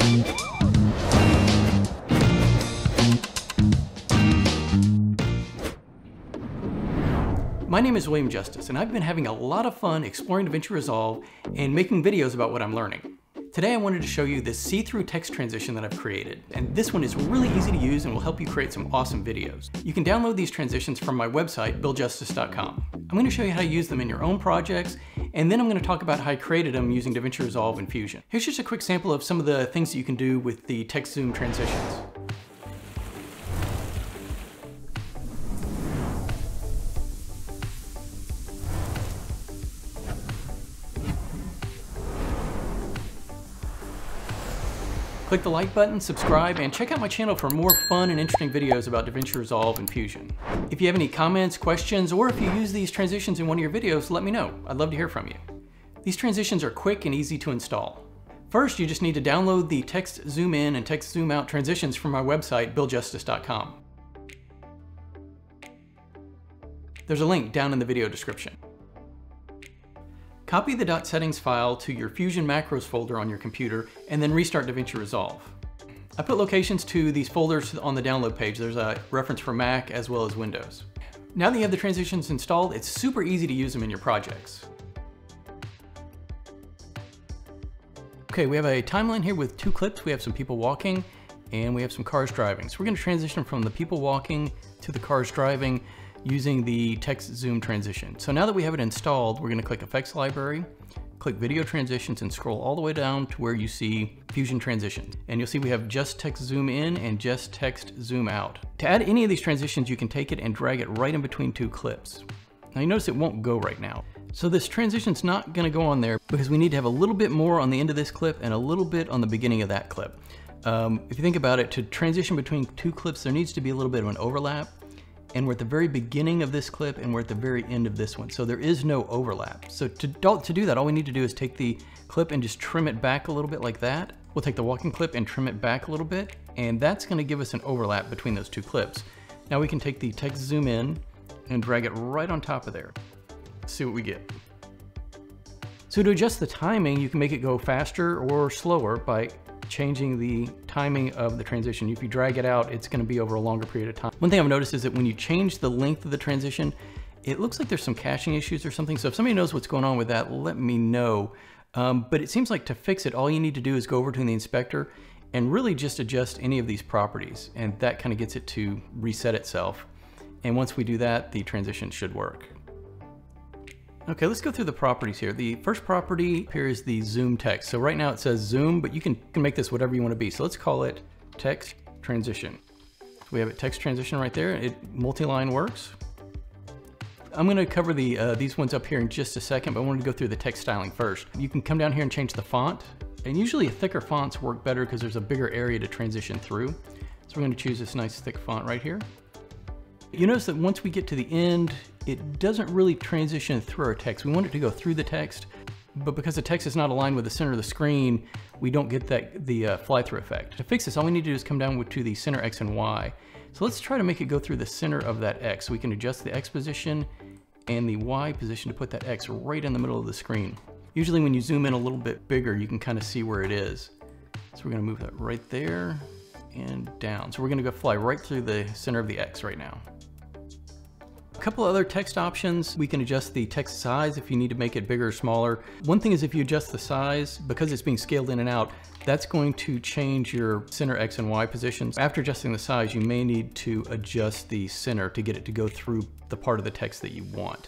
My name is William Justice, and I've been having a lot of fun exploring DaVinci Resolve and making videos about what I'm learning. Today I wanted to show you this see-through text transition that I've created, and this one is really easy to use and will help you create some awesome videos. You can download these transitions from my website, BillJustice.com. I'm going to show you how to use them in your own projects, and then I'm going to talk about how I created them using DaVinci Resolve and Fusion. Here's just a quick sample of some of the things that you can do with the text zoom transitions. Click the like button, subscribe, and check out my channel for more fun and interesting videos about DaVinci Resolve and Fusion. If you have any comments, questions, or if you use these transitions in one of your videos, let me know. I'd love to hear from you. These transitions are quick and easy to install. First, you just need to download the TextZoomIn and TextZoomOut transitions from my website, BillJustice.com. There's a link down in the video description. Copy the .settings file to your Fusion macros folder on your computer and then restart DaVinci Resolve. I put locations to these folders on the download page. There's a reference for Mac as well as Windows. Now that you have the transitions installed, it's super easy to use them in your projects. Okay, we have a timeline here with two clips. We have some people walking and we have some cars driving. So we're going to transition from the people walking to the cars driving using the text zoom transition. So now that we have it installed, we're going to click Effects Library, click Video Transitions, and scroll all the way down to where you see Fusion Transitions. And you'll see we have JustTextZoomIn and JustTextZoomOut. To add any of these transitions, you can take it and drag it right in between two clips. Now you notice it won't go right now. So this transition's not going to go on there because we need to have a little bit more on the end of this clip and a little bit on the beginning of that clip. If you think about it, to transition between two clips, there needs to be a little bit of an overlap. And we're at the very beginning of this clip and we're at the very end of this one. So there is no overlap. So to do that, all we need to do is take the clip and just trim it back a little bit like that. We'll take the walking clip and trim it back a little bit, and that's gonna give us an overlap between those two clips. Now we can take the text zoom in and drag it right on top of there. Let's see what we get. So to adjust the timing, you can make it go faster or slower by changing the timing of the transition. If you drag it out, it's going to be over a longer period of time. One thing I've noticed is that when you change the length of the transition, it looks like there's some caching issues or something. So if somebody knows what's going on with that, let me know. But it seems like to fix it, all you need to do is go over to the inspector and really just adjust any of these properties. And that kind of gets it to reset itself. And once we do that, the transition should work. Okay, let's go through the properties here. The first property here is the zoom text. So right now it says zoom, but you can make this whatever you want to be. So let's call it text transition. So we have a text transition right there. It multi-line works. I'm going to cover these ones up here in just a second, but I wanted to go through the text styling first. You can come down here and change the font. And usually thicker fonts work better because there's a bigger area to transition through. So we're going to choose this nice thick font right here. You notice that once we get to the end, it doesn't really transition through our text. We want it to go through the text, but because the text is not aligned with the center of the screen, we don't get the fly-through effect. To fix this, all we need to do is come down to the center X and Y. So let's try to make it go through the center of that X. We can adjust the X position and the Y position to put that X right in the middle of the screen. Usually when you zoom in a little bit bigger, you can kind of see where it is. So we're going to move that right there and down. So we're going to go fly right through the center of the X right now. A couple other text options. We can adjust the text size if you need to make it bigger or smaller. One thing is if you adjust the size, because it's being scaled in and out, that's going to change your center X and Y positions. After adjusting the size, you may need to adjust the center to get it to go through the part of the text that you want.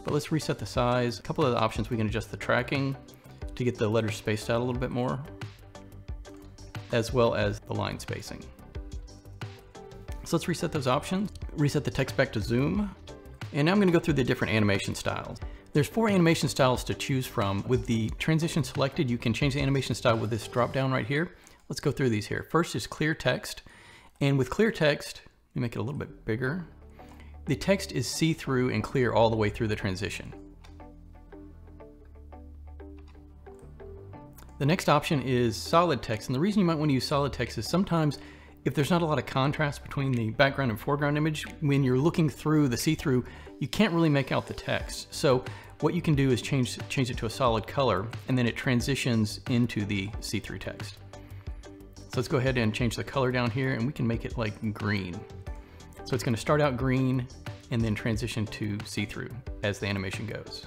But let's reset the size. A couple of the options, we can adjust the tracking to get the letters spaced out a little bit more, as well as the line spacing. So let's reset those options. Reset the text back to zoom. And now I'm going to go through the different animation styles. There's 4 animation styles to choose from. With the transition selected, you can change the animation style with this drop down right here. Let's go through these here. First is clear text. And with clear text, let me make it a little bit bigger. The text is see-through and clear all the way through the transition. The next option is solid text. And the reason you might want to use solid text is sometimes if there's not a lot of contrast between the background and foreground image, when you're looking through the see-through, you can't really make out the text. So what you can do is change it to a solid color, and then it transitions into the see-through text. So let's go ahead and change the color down here, and we can make it like green. So it's going to start out green and then transition to see-through as the animation goes.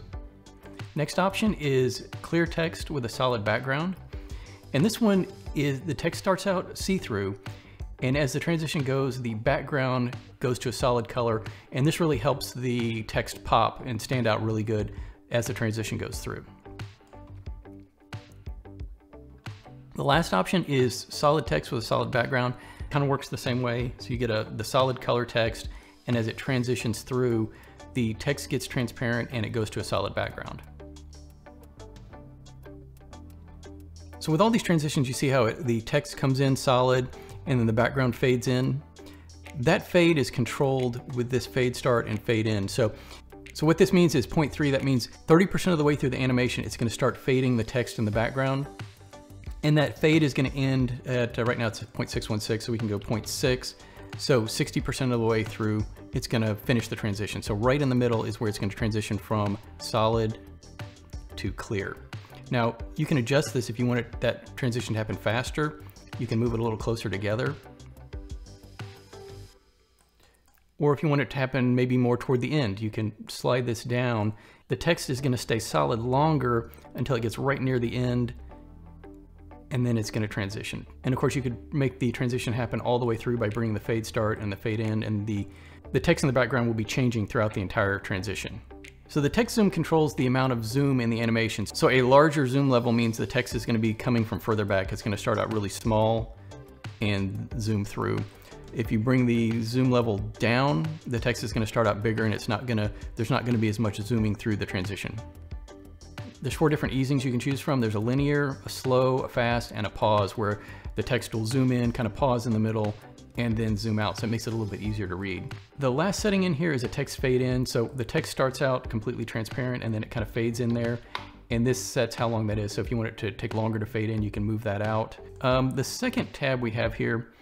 Next option is clear text with a solid background. And this one is, the text starts out see-through, and as the transition goes, the background goes to a solid color, and this really helps the text pop and stand out really good as the transition goes through. The last option is solid text with a solid background. Kind of works the same way. So you get the solid color text, and as it transitions through, the text gets transparent and it goes to a solid background. So with all these transitions, you see how the text comes in solid and then the background fades in. That fade is controlled with this fade start and fade in. So what this means is 0.3, that means 30% of the way through the animation, it's going to start fading the text in the background. And that fade is going to end at, right now it's at 0.616, so we can go 0.6. So 60% of the way through, it's going to finish the transition. So right in the middle is where it's going to transition from solid to clear. Now, you can adjust this if you want that transition to happen faster. You can move it a little closer together. Or if you want it to happen maybe more toward the end, you can slide this down. The text is going to stay solid longer until it gets right near the end, and then it's going to transition. And of course, you could make the transition happen all the way through by bringing the fade start and the fade in, and the text in the background will be changing throughout the entire transition. So the text zoom controls the amount of zoom in the animation. So a larger zoom level means the text is going to be coming from further back. It's going to start out really small and zoom through. If you bring the zoom level down, the text is going to start out bigger, and there's not going to be as much zooming through the transition. There's 4 different easings you can choose from. There's a linear, a slow, a fast, and a pause, where the text will zoom in, kind of pause in the middle, and then zoom out, so it makes it a little bit easier to read. The last setting in here is a text fade in, so the text starts out completely transparent and then it kind of fades in there, and this sets how long that is. So if you want it to take longer to fade in, you can move that out. The second tab we have here,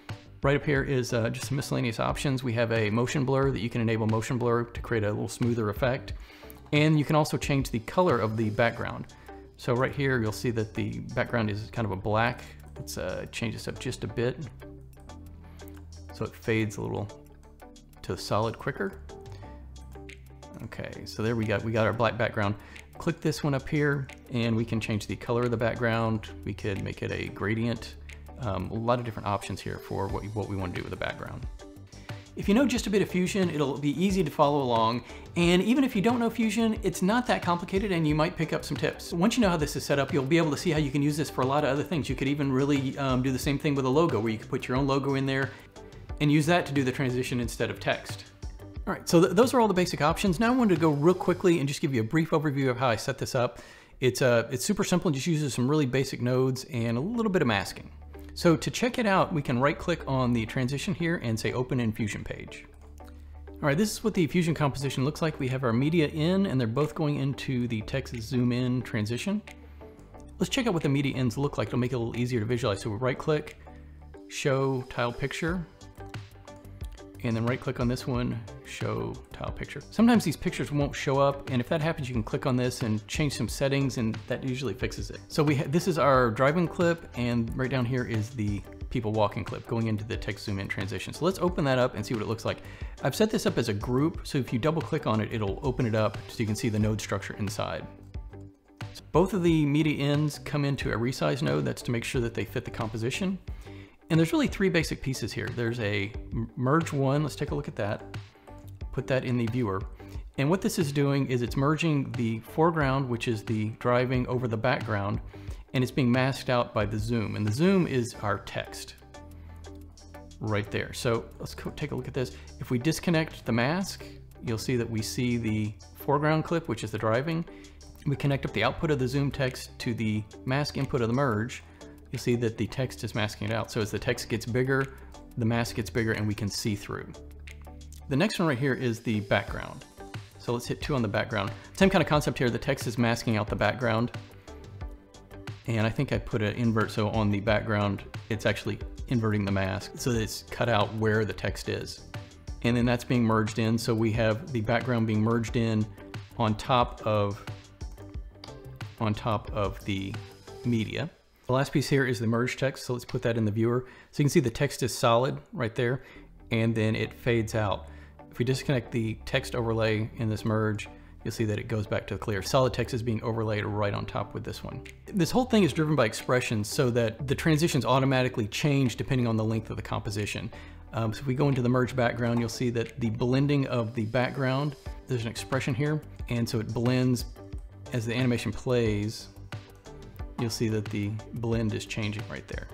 right up here, is just some miscellaneous options. We have a motion blur that you can enable motion blur to create a little smoother effect, and you can also change the color of the background. So right here, you'll see that the background is kind of a black. Let's change this up just a bit, so it fades a little to solid quicker. Okay, so there we got our black background. Click this one up here, and we can change the color of the background. We could make it a gradient. A lot of different options here for what we want to do with the background. If you know just a bit of Fusion, it'll be easy to follow along. And even if you don't know Fusion, it's not that complicated, and you might pick up some tips. Once you know how this is set up, you'll be able to see how you can use this for a lot of other things. You could even really do the same thing with a logo, where you could put your own logo in there and use that to do the transition instead of text. All right, so those are all the basic options. Now I wanted to go real quickly and just give you a brief overview of how I set this up. It's super simple and just uses some really basic nodes and a little bit of masking. So to check it out, we can right-click on the transition here and say Open in Fusion page. All right, this is what the Fusion composition looks like. We have our media in, and they're both going into the TextZoomIn transition. Let's check out what the media ins look like. It'll make it a little easier to visualize. So we right-click, Show Tile Picture, and then right-click on this one, Show Tile Picture. Sometimes these pictures won't show up, and if that happens, you can click on this and change some settings, and that usually fixes it. So this is our driving clip, and right down here is the people walking clip going into the TextZoomIn transition. So let's open that up and see what it looks like. I've set this up as a group, so if you double-click on it, it'll open it up so you can see the node structure inside. So both of the media ends come into a resize node. That's to make sure that they fit the composition. And there's really 3 basic pieces here. There's a merge one. Let's take a look at that. Put that in the viewer. And what this is doing is it's merging the foreground, which is the driving, over the background, and it's being masked out by the zoom. And the zoom is our text right there. So let's take a look at this. If we disconnect the mask, you'll see that we see the foreground clip, which is the driving. We connect up the output of the zoom text to the mask input of the merge. You'll see that the text is masking it out. So as the text gets bigger, the mask gets bigger, and we can see through. The next one right here is the background. So let's hit 2 on the background. Same kind of concept here. The text is masking out the background. And I think I put an invert, so on the background, it's actually inverting the mask so that it's cut out where the text is. And then that's being merged in. So we have the background being merged in on top of the media. The last piece here is the merge text, so let's put that in the viewer. So you can see the text is solid right there, and then it fades out. If we disconnect the text overlay in this merge, you'll see that it goes back to clear. Solid text is being overlaid right on top with this one. This whole thing is driven by expressions so that the transitions automatically change depending on the length of the composition. So if we go into the merge background, you'll see that the blending of the background, there's an expression here, and so it blends as the animation plays. You'll see that the blend is changing right there.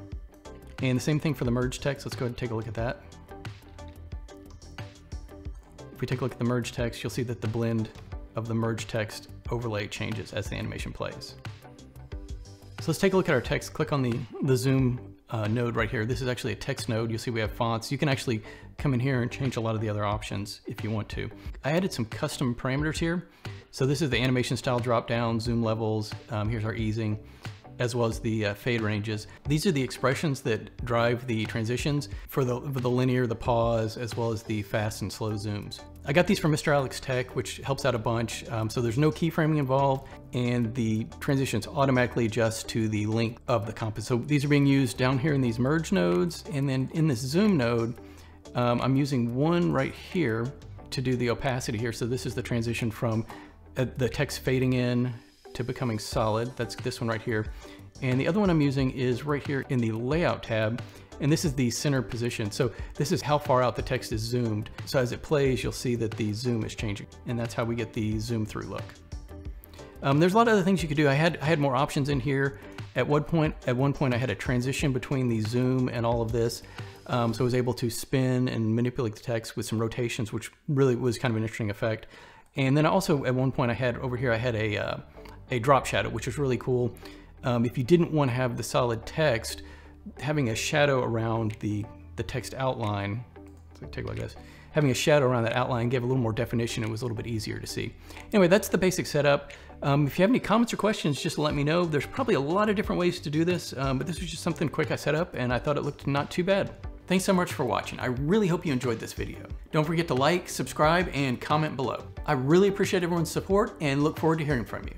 And the same thing for the merge text. Let's go ahead and take a look at that. If we take a look at the merge text, you'll see that the blend of the merge text overlay changes as the animation plays. So let's take a look at our text. Click on the zoom node right here. This is actually a text node. You'll see we have fonts. You can actually come in here and change a lot of the other options if you want to. I added some custom parameters here. So this is the animation style drop down, zoom levels. Here's our easing, as well as the fade ranges. These are the expressions that drive the transitions for the linear, the pause, as well as the fast and slow zooms. I got these from Mr. Alex Tech, which helps out a bunch. So there's no keyframing involved, and the transitions automatically adjust to the length of the compass. So these are being used down here in these merge nodes, and then in this zoom node, I'm using one right here to do the opacity here. So this is the transition from the text fading in to becoming solid. That's this one right here. And the other one I'm using is right here in the layout tab. And this is the center position. So this is how far out the text is zoomed. So as it plays, you'll see that the zoom is changing. And that's how we get the zoom through look. There's a lot of other things you could do. I had more options in here. At one point I had a transition between the zoom and all of this. So I was able to spin and manipulate the text with some rotations, which really was kind of an interesting effect. And then also at one point I had a drop shadow, which was really cool. If you didn't want to have the solid text, having a shadow around the text outline, so take a look at this, having a shadow around that outline gave a little more definition. It was a little bit easier to see. Anyway, that's the basic setup. If you have any comments or questions, just let me know. There's probably a lot of different ways to do this, but this was just something quick I set up and I thought it looked not too bad. Thanks so much for watching. I really hope you enjoyed this video. Don't forget to like, subscribe, and comment below. I really appreciate everyone's support and look forward to hearing from you.